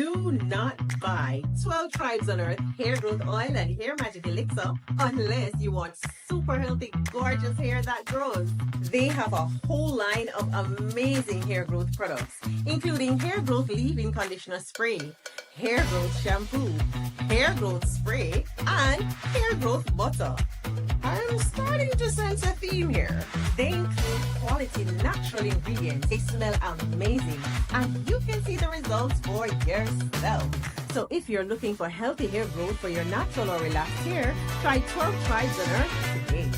Do not buy 12 Tribes on Earth hair growth oil and hair magic elixir unless you want super healthy, gorgeous hair that grows. They have a whole line of amazing hair growth products, including hair growth leave-in conditioner spray, hair growth shampoo, hair growth spray, and hair growth butter. I'm starting to sense a theme here. They include quality natural ingredients. They smell amazing, and you can see the results for yourself. So if you're looking for healthy hair growth for your natural or relaxed hair, try 12 Tribes on Earth today.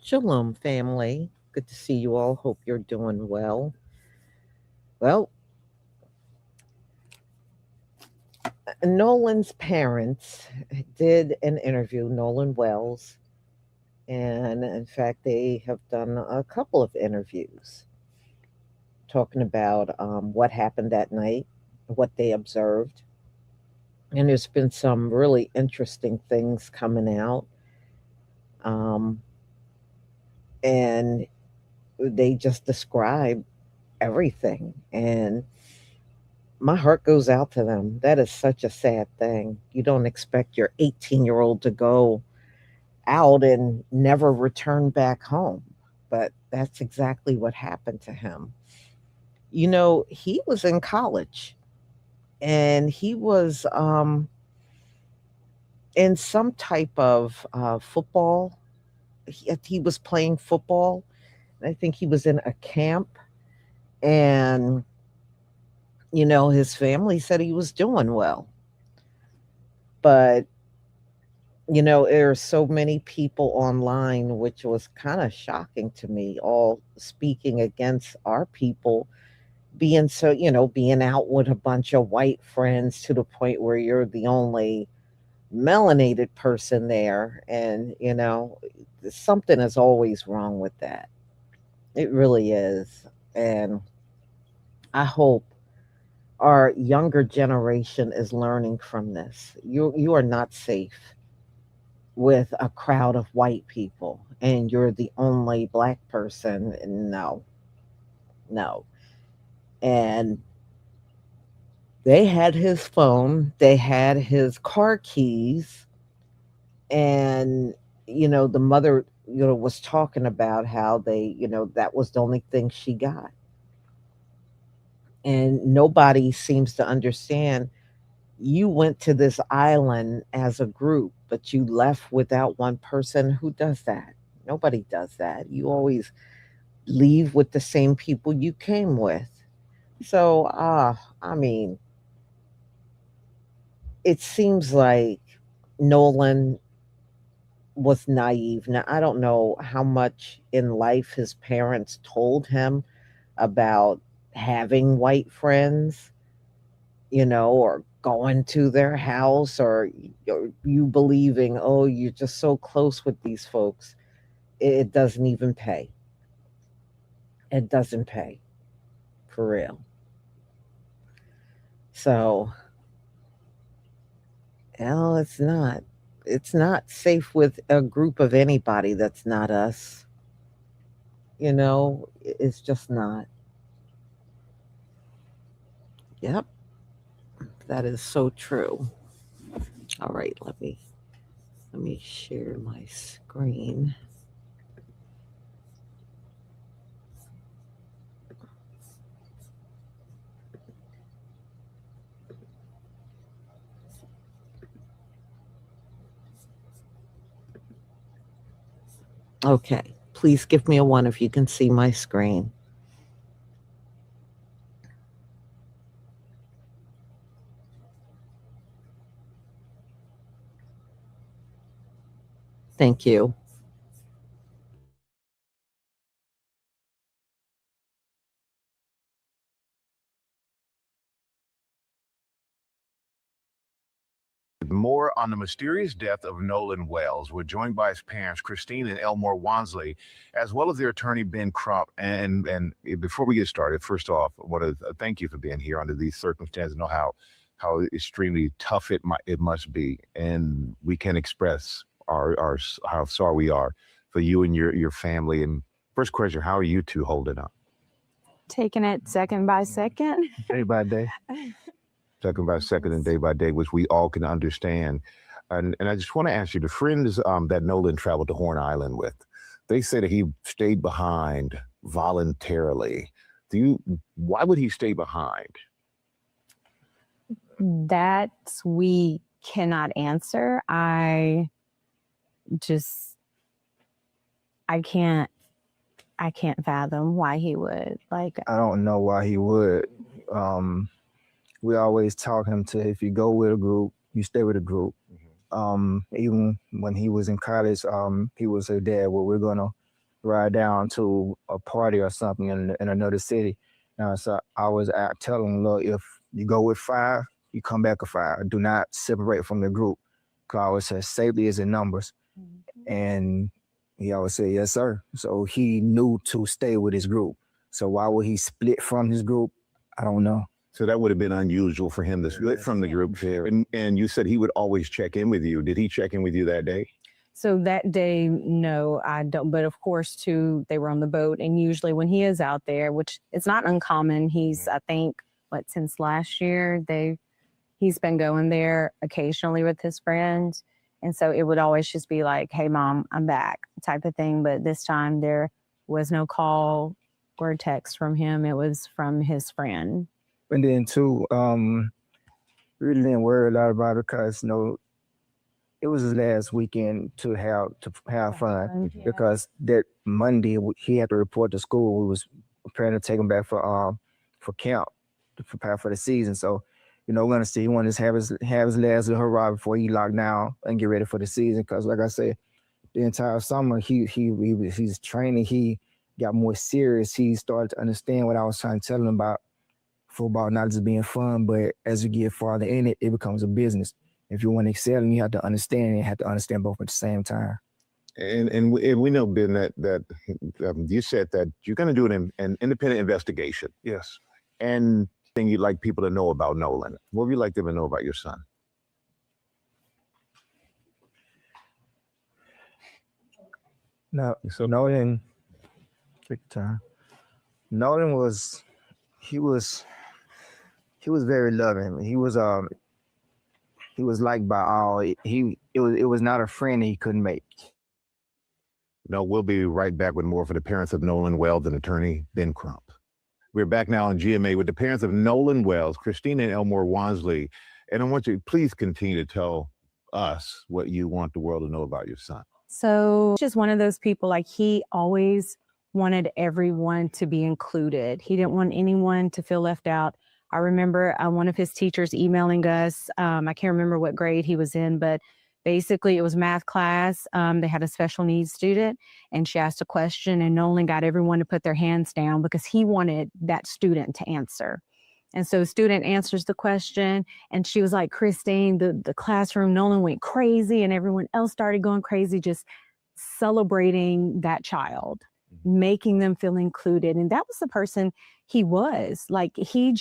Shalom, family. Good to see you all. Hope you're doing well. Well, Nolan's parents did an interview, Nolan Wells, and in fact, they have done a couple of interviews talking about what happened that night, what they observed. And there's been some really interesting things coming out. Um, and they just describe everything. And my heart goes out to them. That is such a sad thing. You don't expect your 18-year-old to go out and never return back home. But that's exactly what happened to him. You know, he was in college and he was in some type of football. He was playing football. I think he was in a camp. And, you know, his family said he was doing well. But you know, there are so many people online, which was kind of shocking to me, all speaking against our people being so, you know, being out with a bunch of white friends to the point where you're the only melanated person there. And, you know, something is always wrong with that. It really is. And I hope our younger generation is learning from this. You are not safe with a crowd of white people and you're the only black person. No, no. And they had his phone, they had his car keys, and you know, the mother, you know, was talking about how they, you know, that was the only thing she got. And nobody seems to understand you went to this island as a group, but you left without one person. Who does that? Nobody does that. You always leave with the same people you came with. So, I mean, it seems like Nolan was naive. Now, I don't know how much in life his parents told him about having white friends, you know, or going to their house, or you believing, oh, you're just so close with these folks. It doesn't even pay. It doesn't pay for real. So, well, it's not. It's not safe with a group of anybody that's not us. You know, it's just not. Yep, that is so true. All right, let me share my screen. Okay, please give me a one if you can see my screen. Thank you. More on the mysterious death of Nolan Wells. We're joined by his parents, Christine and Elmore Wonsley, as well as their attorney, Ben Crump. And before we get started, first off, I want to thank you for being here under these circumstances. I know how extremely tough it must be, and we can express our how sorry we are for you and your family. And first question, how are you two holding up? taking it second by second. Day by day. Second by second and day by day, which we all can understand. And I just want to ask you, the friends that Nolan traveled to Horn Island with, they say that he stayed behind voluntarily. Why would he stay behind? That we cannot answer. I can't fathom why he would. Like, I don't know why he would. We always taught him to, if you go with a group, you stay with a group. Even when he was in college, he would say, Dad, well, we're gonna ride down to a party or something in another city. So I was telling him, look, if you go with 5, you come back with 5. Do not separate from the group. Because I always say safety is in numbers. And he always said, yes, sir. So he knew to stay with his group. So why would he split from his group? I don't know. So that would have been unusual for him to split from the group. And you said he would always check in with you. Did he check in with you that day? so that day, no, I don't. But of course, too, they were on the boat. And usually when he is out there, which it's not uncommon, he's, I think, since last year, he's been going there occasionally with his friends. And so it would always just be like, hey, Mom, I'm back type of thing. But this time there was no call or text from him. It was from his friend. And then too, really didn't worry a lot about it because it was his last weekend to have fun. Yeah. Because that Monday he had to report to school. We was preparing to take him back for camp to prepare for the season. So, we're gonna see. He wanted to have his last little hurrah before he locked down and get ready for the season. Because, like I said, the entire summer he's training. He got more serious. He started to understand what I was trying to tell him about football, not just being fun, but as you get farther in it, it becomes a business. If you want to excel, you have to understand, and you have to understand both at the same time. And we know, Ben, that you said that you're going to do an independent investigation. Yes. And thing you'd like people to know about Nolan. What would you like them to know about your son? No, so Nolan, take your time. Nolan was very loving. He was liked by all. It was not a friend he couldn't make. No, we'll be right back with more for the parents of Nolan Wells and attorney Ben Crump. We're back now on GMA with the parents of Nolan Wells, Christina and Elmore Wonsley. And I want you to please continue to tell us what you want the world to know about your son. So just one of those people, like, he always wanted everyone to be included. He didn't want anyone to feel left out. I remember one of his teachers emailing us. I can't remember what grade he was in, but basically it was math class. They had a special needs student, and she asked a question, and Nolan got everyone to put their hands down because he wanted that student to answer. And so student answers the question, and she was like, Christine, the classroom, Nolan went crazy, and everyone else started going crazy, just celebrating that child, making them feel included. And that was the person he was. Like, he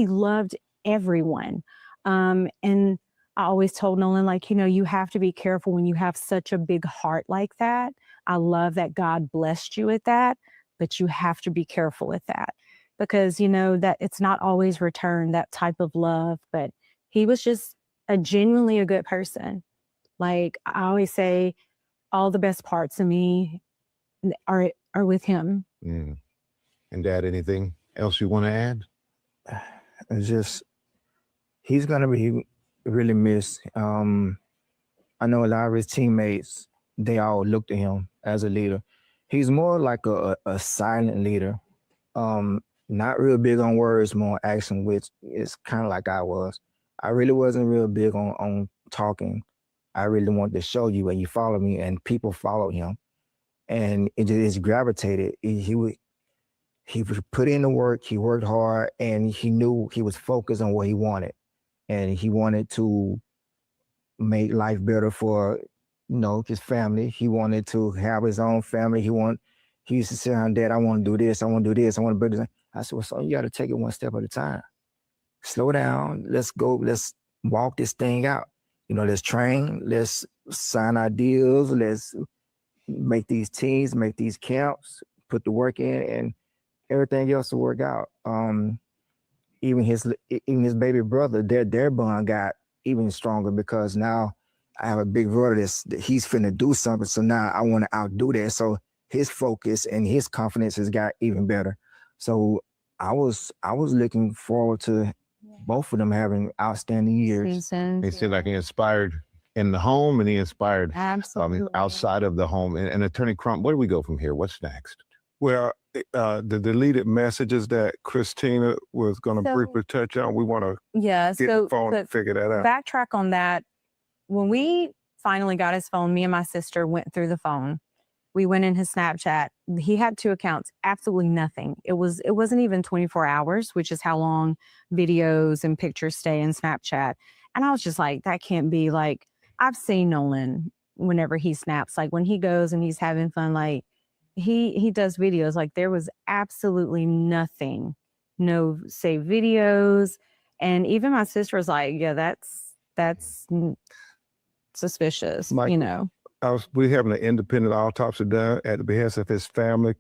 loved everyone. And I always told Nolan, like, you have to be careful when you have such a big heart like that. I love that God blessed you with that, but you have to be careful with that, because that it's not always returned, that type of love. But he was just genuinely a good person. Like, I always say, all the best parts of me are with him. Mm. And Dad, anything else you want to add? It's just, he's gonna be really missed. I know a lot of his teammates, they all look to him as a leader. He's more like a silent leader. Not real big on words, more action, which is kind of like I was. I really wasn't real big on talking. I really wanted to show you, and you follow me, and people followed him. And it just gravitated. He would put in the work, he worked hard, and he knew he was focused on what he wanted. And he wanted to make life better for, his family. He wanted to have his own family. He used to say, Dad, I want to do this, I want to do this, I want to build this. I said, well, son, you got to take it one step at a time. Slow down, let's go, let's walk this thing out. Let's train, let's sign our deals, let's make these teams, make these camps, put the work in, and everything else will work out. Even his baby brother, their bond got even stronger because now I have a big brother that he's finna do something. So now I want to outdo that. So his focus and his confidence has got even better. So I was looking forward to both of them having outstanding years. Seasons. He seemed like he inspired in the home and he inspired Absolutely. outside of the home. And Attorney Crump, where do we go from here? What's next? Well, the deleted messages that Christina was going to So- briefly touch on, we want to Yeah. get So the phone and figure that out. backtrack on that. When we finally got his phone, me and my sister went through the phone. We went in his Snapchat. He had 2 accounts, absolutely nothing. It wasn't even 24 hours, which is how long videos and pictures stay in Snapchat. And I was just like, that can't be. Like, I've seen Nolan whenever he snaps, like when he goes and he's having fun, like he does videos. Like, there was absolutely nothing, no saved videos. And even my sister was like, yeah, that's suspicious, Michael, we having an independent autopsy done at the behest of his family.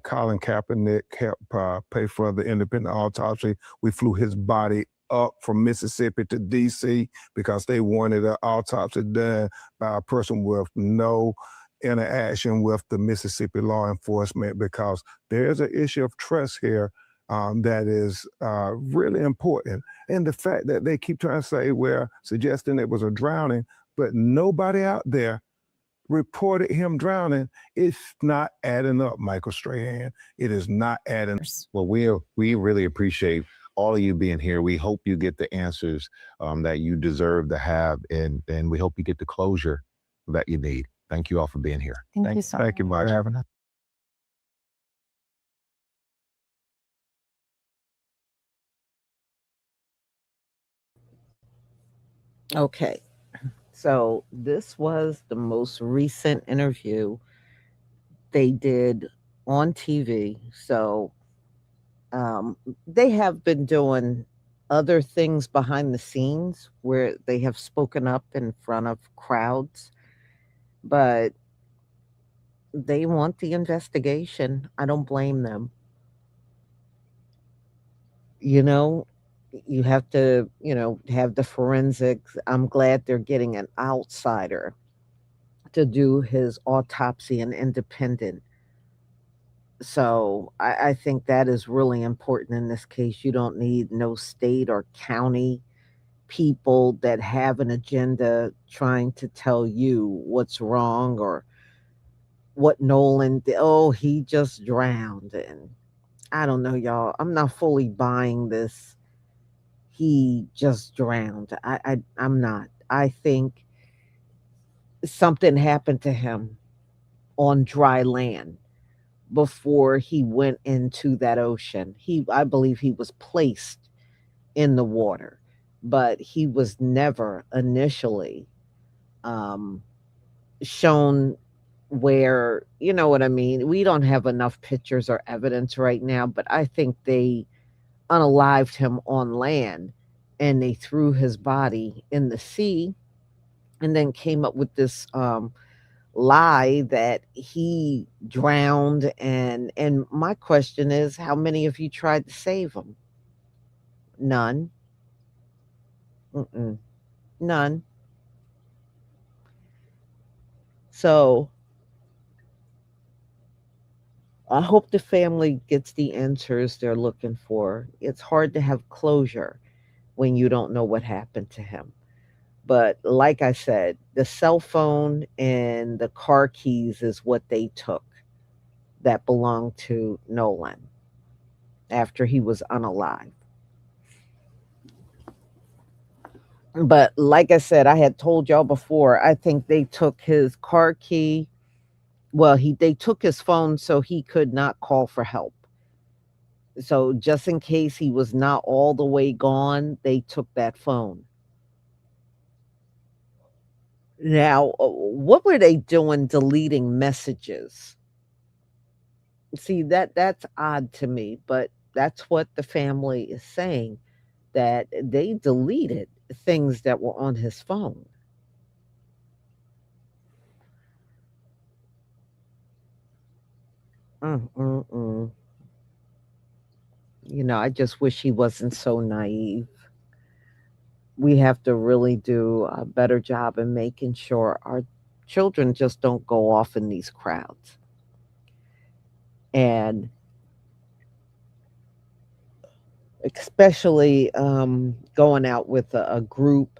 Colin Kaepernick helped pay for the independent autopsy. We flew his body up from Mississippi to D.C. because they wanted an autopsy done by a person with no interaction with the Mississippi law enforcement, because there's an issue of trust here that is really important. And the fact that they keep trying to say, well, suggesting it was a drowning, but nobody out there reported him drowning, it's not adding up, Michael Strahan. It is not adding up. Well, we really appreciate all of you being here. We hope you get the answers that you deserve to have, and we hope you get the closure that you need. Thank you all for being here. Thank you so much. Thank you, Mike. For having us. Okay. So this was the most recent interview they did on TV. So they have been doing other things behind the scenes where they have spoken up in front of crowds, but they want the investigation. I don't blame them. You know, you have to, have the forensics. I'm glad they're getting an outsider to do his autopsy and independent. So I think that is really important in this case. You don't need no state or county people that have an agenda trying to tell you what's wrong or what Nolan did. Oh, he just drowned. And I don't know, y'all. I'm not fully buying this. He just drowned. I'm not. I think something happened to him on dry land before he went into that ocean. I believe he was placed in the water, but he was never initially shown where, you know what I mean? We don't have enough pictures or evidence right now, but I think they unalived him on land and they threw his body in the sea and then came up with this lie that he drowned. And my question is, how many of you tried to save him? None. None. So I hope the family gets the answers they're looking for. It's hard to have closure when you don't know what happened to him. But like I said, the cell phone and the car keys is what they took that belonged to Nolan after he was unalive. But like I said, I had told y'all before, I think they took his car key. Well, they took his phone so he could not call for help. So just in case he was not all the way gone, they took that phone. Now, what were they doing deleting messages? See, that's odd to me, but that's what the family is saying, that they deleted things that were on his phone. Mm, mm, mm. I just wish he wasn't so naive. We have to really do a better job in making sure our children just don't go off in these crowds. And especially going out with a group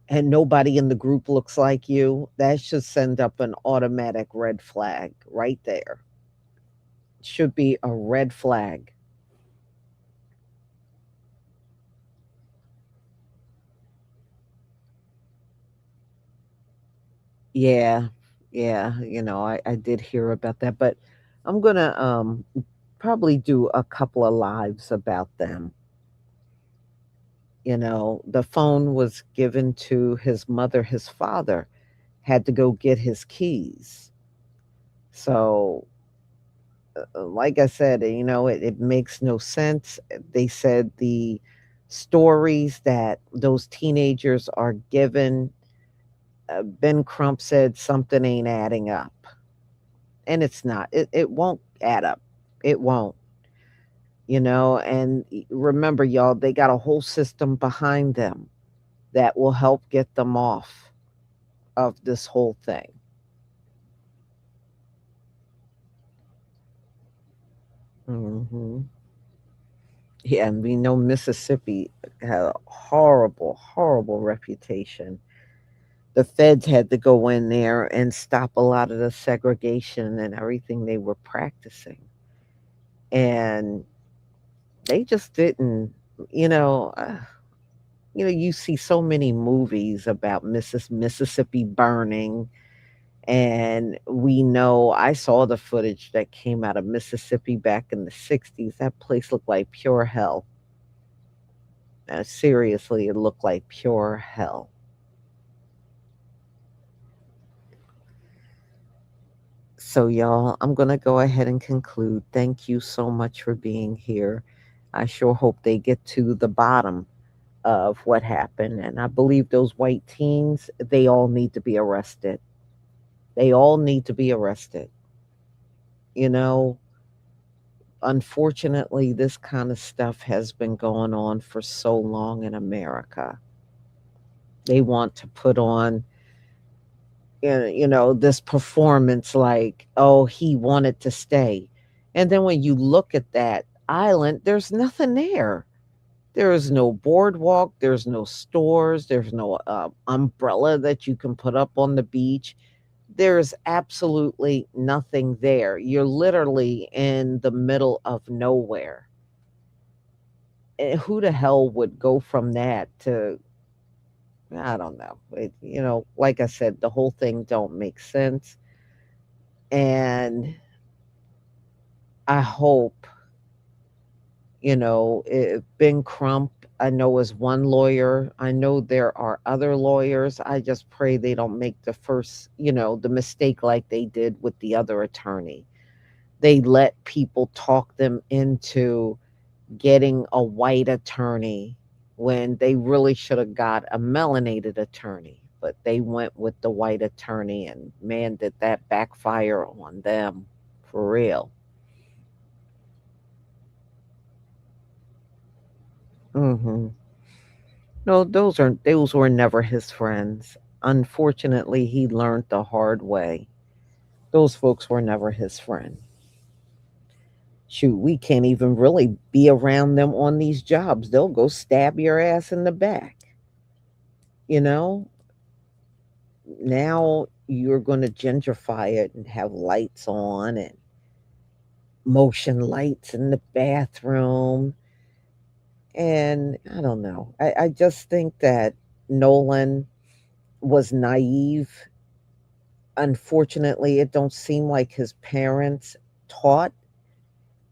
and nobody in the group looks like you, that should send up an automatic red flag right there. Should be a red flag. Yeah, yeah, I did hear about that, but I'm gonna probably do a couple of lives about them. The phone was given to his mother, his father had to go get his keys. So, like I said, it makes no sense. They said the stories that those teenagers are given, Ben Crump said something ain't adding up. And it's not. It won't add up. It won't. And remember, y'all, they got a whole system behind them that will help get them off of this whole thing. hmm Yeah, and we know Mississippi had a horrible, horrible reputation. The feds had to go in there and stop a lot of the segregation and everything they were practicing. And they just didn't, you know, uh, you see so many movies about Mississippi burning, and we know I saw the footage that came out of Mississippi back in the 60s. That place looked like pure hell. Seriously, it looked like pure hell. So, y'all, I'm going to go ahead and conclude. Thank you so much for being here. I sure hope they get to the bottom of what happened. And I believe those white teens, they all need to be arrested. They all need to be arrested. You know, Unfortunately, this kind of stuff has been going on for so long in America. They want to put on, this performance like, oh, he wanted to stay. And then when you look at that island, there's nothing there. There is no boardwalk, there's no stores, there's no umbrella that you can put up on the beach. There's absolutely nothing there. You're literally in the middle of nowhere. And who the hell would go from that to, I don't know. Like I said, the whole thing don't make sense. And I hope, Ben Crump, I know is one lawyer. I know there are other lawyers. I just pray they don't make the mistake like they did with the other attorney. They let people talk them into getting a white attorney when they really should have got a melanated attorney. But they went with the white attorney, and man, did that backfire on them for real. hmm No, those were never his friends. Unfortunately, he learned the hard way. Those folks were never his friend. Shoot, we can't even really be around them on these jobs. They'll go stab your ass in the back. You know, Now you're going to gentrify it and have lights on and motion lights in the bathroom. And I don't know. I just think that Nolan was naive. Unfortunately, it don't seem like his parents taught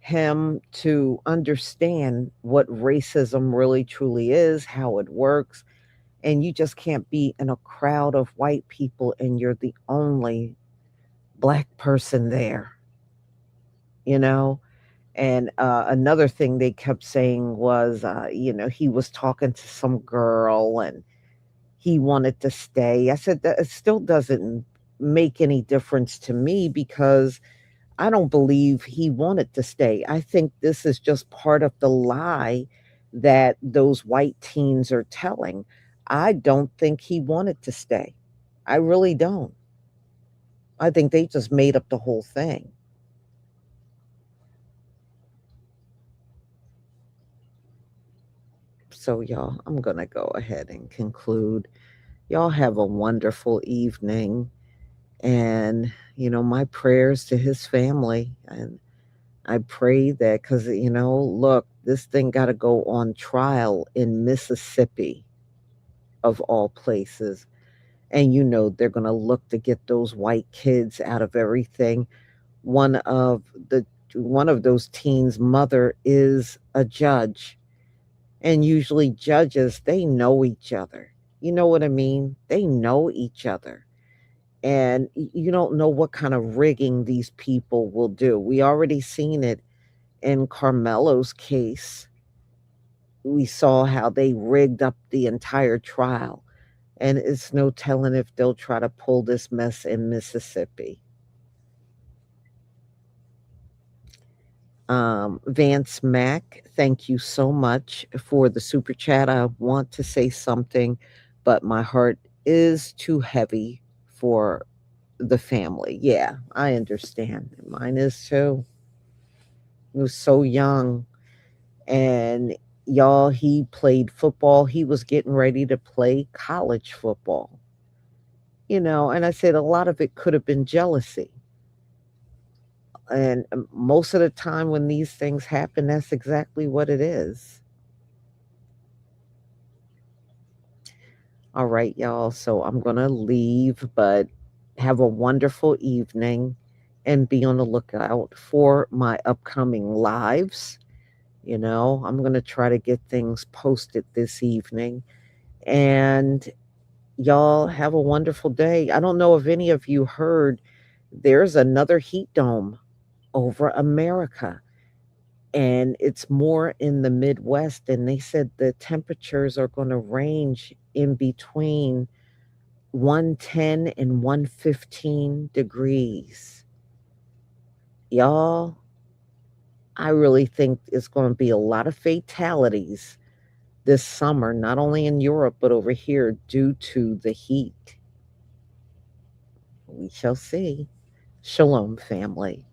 him to understand what racism really truly is, how it works. And you just can't be in a crowd of white people and you're the only black person there, you know? And another thing they kept saying was, he was talking to some girl and he wanted to stay. I said that it still doesn't make any difference to me because I don't believe he wanted to stay. I think this is just part of the lie that those white teens are telling. I don't think he wanted to stay. I really don't. I think they just made up the whole thing. So, y'all, I'm going to go ahead and conclude. Y'all have a wonderful evening. And, my prayers to his family. And I pray that, because, look, this thing got to go on trial in Mississippi, of all places. And, they're going to look to get those white kids out of everything. One of those teens' mother is a judge. And usually judges, they know each other. You know what I mean? They know each other. And you don't know what kind of rigging these people will do. We already seen it in Carmelo's case. We saw how they rigged up the entire trial. And it's no telling if they'll try to pull this mess in Mississippi. Vance Mack, thank you so much for the super chat. I want to say something, but my heart is too heavy for the family. Yeah, I understand. Mine is too. He was so young. And y'all, he played football. He was getting ready to play college football. And I said a lot of it could have been jealousy. And most of the time when these things happen, that's exactly what it is. All right, y'all. So I'm going to leave, but have a wonderful evening and be on the lookout for my upcoming lives. I'm going to try to get things posted this evening. And y'all have a wonderful day. I don't know if any of you heard, there's another heat dome over America. And it's more in the Midwest. And they said the temperatures are going to range in between 110 and 115 degrees. Y'all, I really think it's going to be a lot of fatalities this summer, not only in Europe, but over here due to the heat. We shall see. Shalom, family.